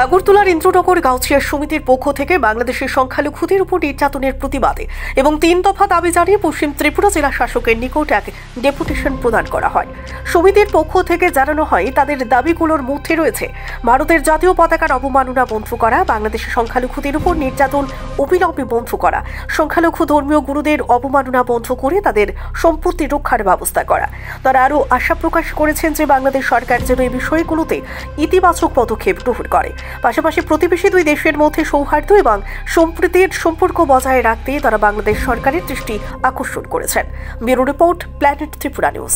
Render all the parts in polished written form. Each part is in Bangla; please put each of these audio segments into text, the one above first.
আগরতলার ইন্দ্রনগর গাউছিয়া সমিতির পক্ষ থেকে বাংলাদেশের সংখ্যালঘুদের উপর নির্যাতনের প্রতিবাদে এবং 3 দফা দাবি জানিয়ে পশ্চিম ত্রিপুরা জেলা শাসকের নিকট এক ডেপুটেশন প্রদান করা হয়। সমিতির পক্ষ থেকে জানানো হয় তাদের দাবিগুলোর মধ্যে রয়েছে ভারতের জাতীয় পতাকার অবমাননা বন্ধ করা, বাংলাদেশের সংখ্যালঘুদের উপর নির্যাতন অবিলম্বে বন্ধ করা, সংখ্যালঘু ধর্মীয় গুরুদের অবমাননা বন্ধ করে তাদের সম্পত্তি রক্ষার ব্যবস্থা করা। তারা আরও আশা প্রকাশ করেছেন যে বাংলাদেশ সরকার যেন এই বিষয়গুলোতে ইতিবাচক পদক্ষেপ গ্রহণ করে। পাশাপাশি প্রতিবেশী দুই দেশের মধ্যে সৌহার্দ্য এবং সম্প্রীতির সম্পর্ক বজায় রাখতে তারা বাংলাদেশ সরকারের দৃষ্টি আকর্ষণ করেছেন। Bureau report, planet Tripura news.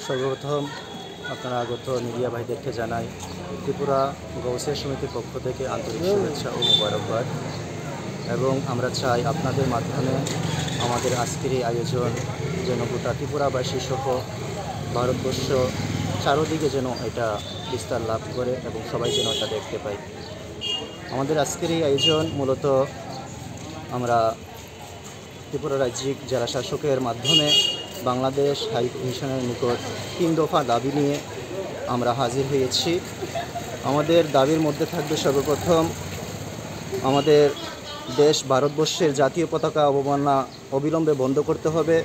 সর্বপ্রথম আপনারা আগত মিডিয়া ভাইদেরকে জানাই ত্রিপুরা গাউছিয়া সমিতির পক্ষ থেকে আন্তরিক শুভেচ্ছা ও মোবারকবাদ। এবং আমরা চাই আপনাদের মাধ্যমে আমাদের আজকের এই আয়োজন যেন গোটা ত্রিপুরাবাসী সহ ভারতবর্ষ চারদিকে যেন এটা বিস্তার লাভ করে এবং সবাই যেন এটা দেখতে পাই। আমাদের আজকের এই আয়োজন মূলত আমরা ত্রিপুরা রাজ্যিক জেলা শাসকের মাধ্যমে বাংলাদেশ হাই কমিশনের নিকট 3 দফা দাবি নিয়ে আমরা হাজির হয়েছি। আমাদের দাবির মধ্যে থাকবে সর্বপ্রথম আমাদের দেশ ভারতবর্ষের জাতীয় পতাকা অবমাননা অবিলম্বে বন্ধ করতে হবে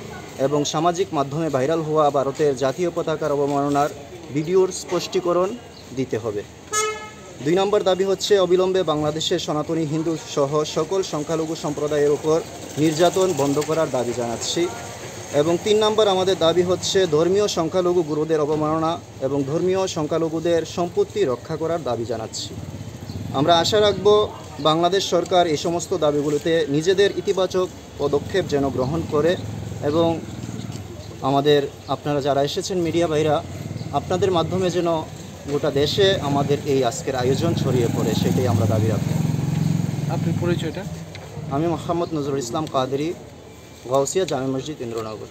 এবং সামাজিক মাধ্যমে ভাইরাল হওয়া ভারতের জাতীয় পতাকার অবমাননার ভিডিওর স্পষ্টীকরণ দিতে হবে। 2 নম্বর দাবি হচ্ছে অবিলম্বে বাংলাদেশের সনাতনী হিন্দু সহ সকল সংখ্যালঘু সম্প্রদায়ের উপর নির্যাতন বন্ধ করার দাবি জানাচ্ছি। এবং 3 নম্বর আমাদের দাবি হচ্ছে ধর্মীয় সংখ্যালঘু গুরুদের অবমাননা এবং ধর্মীয় সংখ্যালঘুদের সম্পত্তি রক্ষা করার দাবি জানাচ্ছি। আমরা আশা রাখব বাংলাদেশ সরকার এই সমস্ত দাবিগুলোতে নিজেদের ইতিবাচক পদক্ষেপ যেন গ্রহণ করে এবং আমাদের আপনারা যারা এসেছেন মিডিয়া ভাইরা, আপনাদের মাধ্যমে যেন গোটা দেশে আমাদের এই আজকের আয়োজন ছড়িয়ে পড়ে, সেটাই আমরা দাবি রাখব। আপনার পরিচয়টা? আমি মোহাম্মদ নজরুল ইসলাম কাদেরী, গাউছিয়া জামে মসজিদ, ইন্দ্রনগর।